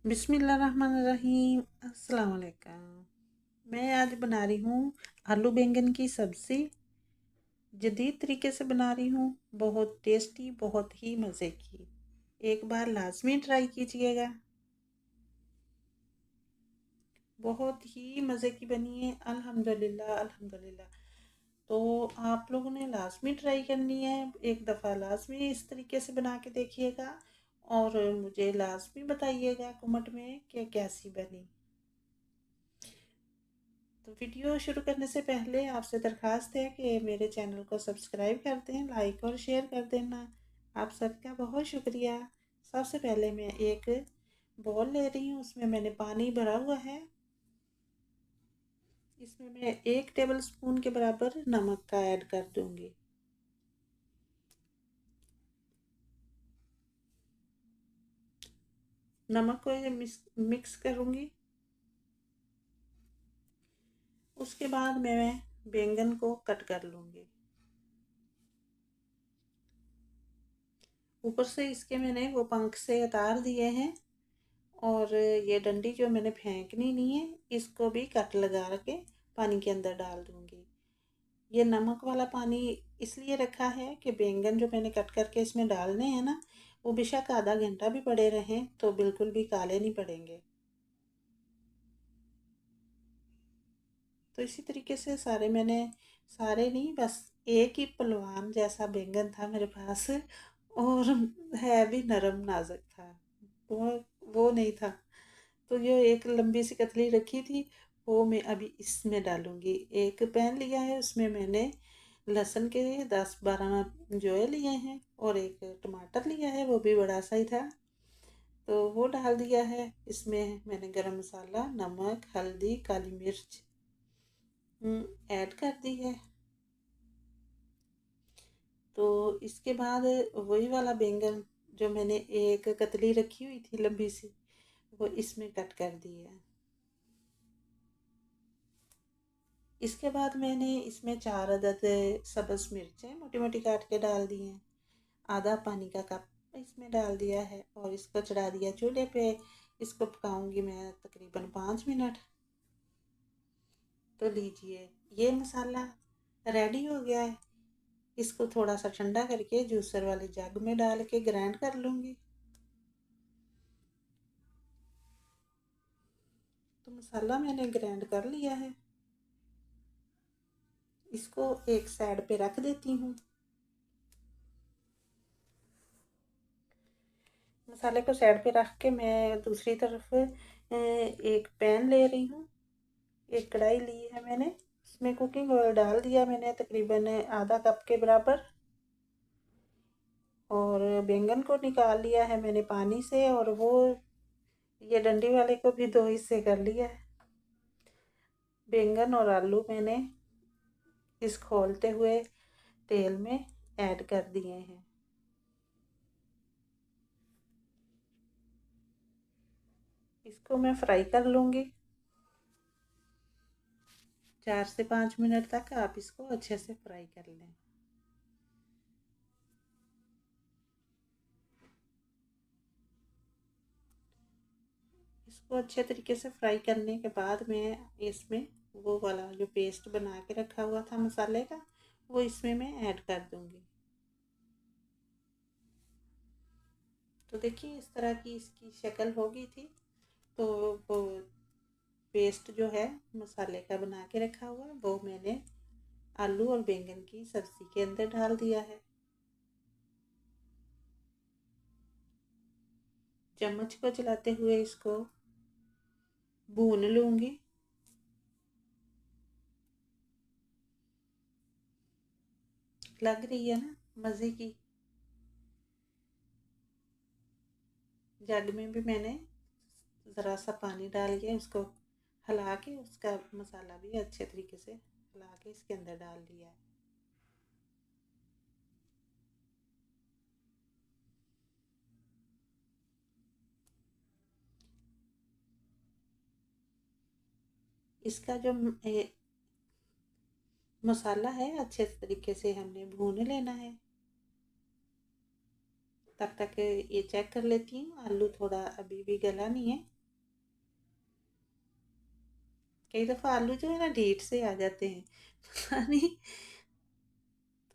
बिस्मिल्लाहिर्रहमानिर्रहीम। अस्सलाम वालेकुम। मैं आज बना रही हूँ आलू बैंगन की सब्ज़ी। जदीद तरीके से बना रही हूँ, बहुत टेस्टी, बहुत ही मज़े की। एक बार लाजमी ट्राई कीजिएगा, बहुत ही मज़े की बनी है। अल्हम्दुलिल्लाह अल्हम्दुलिल्लाह। तो आप लोगों ने लाजमी ट्राई करनी है, एक दफ़ा लाजमी इस तरीके से बना के देखिएगा और मुझे लाजमी बताइएगा कमेंट में कि कैसी बनी। तो वीडियो शुरू करने से पहले आपसे दरख्वास्त है कि मेरे चैनल को सब्सक्राइब कर दें, लाइक और शेयर कर देना। आप सबका बहुत शुक्रिया। सबसे पहले मैं एक बॉल ले रही हूँ, उसमें मैंने पानी भरा हुआ है। इसमें मैं 1 टेबल स्पून के बराबर नमक का ऐड कर दूंगी। नमक को ये मिक्स करूंगी। उसके बाद मैं बैंगन को कट कर लूंगी। ऊपर से इसके मैंने वो पंख से उतार दिए हैं और ये डंडी जो मैंने फेंकनी नहीं है, इसको भी कट लगा के पानी के अंदर डाल दूंगी। ये नमक वाला पानी इसलिए रखा है कि बैंगन जो मैंने कट करके इसमें डालने हैं ना, वो बेशक आधा घंटा भी पड़े रहें तो बिल्कुल भी काले नहीं पड़ेंगे। तो इसी तरीके से सारे नहीं, बस एक ही पलवान जैसा बैंगन था मेरे पास और है भी नरम नाजुक था। वो वो नहीं था। तो ये एक लंबी सी कतली रखी थी, वो मैं अभी इसमें डालूंगी। एक पैन लिया है, उसमें मैंने लहसुन के 10-12 जोए लिए हैं और एक टमाटर लिया है, वो भी बड़ा सा ही था। तो वो डाल दिया है। इसमें मैंने गरम मसाला, नमक, हल्दी, काली मिर्च ऐड कर दी है। तो इसके बाद वही वाला बैंगन जो मैंने एक कतली रखी हुई थी लंबी सी, वो इसमें कट कर दी है। इसके बाद मैंने इसमें 4 अदद सब्ज़ मिर्चें मोटी मोटी काट के डाल दी हैं। आधा पानी का कप इसमें डाल दिया है और इसको चढ़ा दिया चूल्हे पे। इसको पकाऊंगी मैं तकरीबन 5 मिनट। तो लीजिए, ये मसाला रेडी हो गया है। इसको थोड़ा सा ठंडा करके जूसर वाले जग में डाल के ग्राइंड कर लूँगी। तो मसाला मैंने ग्राइंड कर लिया है। इसको एक साइड पे रख देती हूँ। मसाले को साइड पे रख के मैं दूसरी तरफ एक पैन ले रही हूँ। एक कढ़ाई ली है मैंने, उसमें कुकिंग ऑयल डाल दिया मैंने तकरीबन आधा कप के बराबर। और बैंगन को निकाल लिया है मैंने पानी से, और वो ये डंडी वाले को भी 2 हिस्से कर लिया है। बैंगन और आलू मैंने इस खोलते हुए तेल में ऐड कर दिए हैं। इसको मैं फ्राई कर लूँगी। 4 से 5 मिनट तक आप इसको अच्छे से फ्राई कर लें। इसको अच्छे तरीके से फ्राई करने के बाद मैं इसमें वो वाला जो पेस्ट बना के रखा हुआ था मसाले का, वो इसमें मैं ऐड कर दूंगी। तो देखिए, इस तरह की इसकी शक्ल हो गई थी। तो वो पेस्ट जो है मसाले का बना के रखा हुआ, वो मैंने आलू और बैंगन की सब्जी के अंदर डाल दिया है। चम्मच को चलाते हुए इसको भून लूंगी। लग रही है ना मज़े की। जग में भी मैंने ज़रा सा पानी डाल के उसको हिला के, उसका मसाला भी अच्छे तरीके से हिला के इसके अंदर डाल दिया है। इसका जो मसाला है अच्छे तरीके से हमने भून लेना है। तब तक ये चेक कर लेती हूँ, आलू थोड़ा अभी भी गला नहीं है। कई दफ़ा आलू जो है ना ढीठ से आ जाते हैं पता नहीं।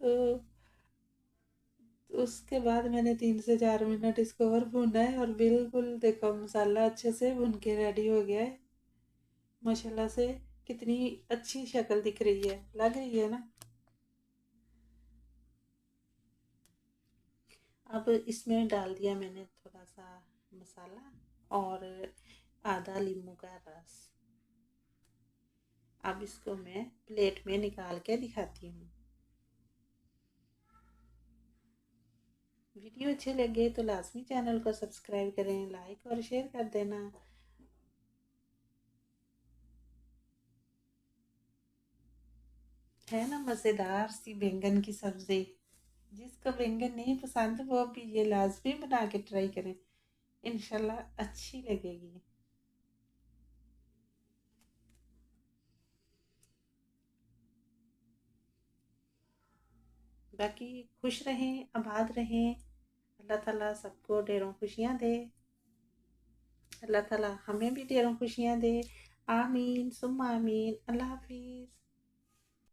तो उसके बाद मैंने 3 से 4 मिनट इसको और भूना है और बिल्कुल देखो मसाला अच्छे से भुन के रेडी हो गया है माशाल्लाह से। कितनी अच्छी शक्ल दिख रही है, लग रही है ना। अब इसमें डाल दिया मैंने थोड़ा सा मसाला और आधा नींबू का रस। अब इसको मैं प्लेट में निकाल के दिखाती हूँ। वीडियो अच्छे लगे तो लाजमी चैनल को सब्सक्राइब करें, लाइक और शेयर कर देना। है ना मज़ेदार सी बैंगन की सब्ज़ी। जिसको बैंगन नहीं पसंद वो भी ये लाजमी बना के ट्राई करें, इंशाल्लाह अच्छी लगेगी। बाकी खुश रहें, आबाद रहें। अल्लाह ताला सबको ढेरों खुशियाँ दे। अल्लाह ताला हमें भी ढेरों खुशियाँ दे। आमीन सुम्मा आमीन। अल्लाह हाफिज़।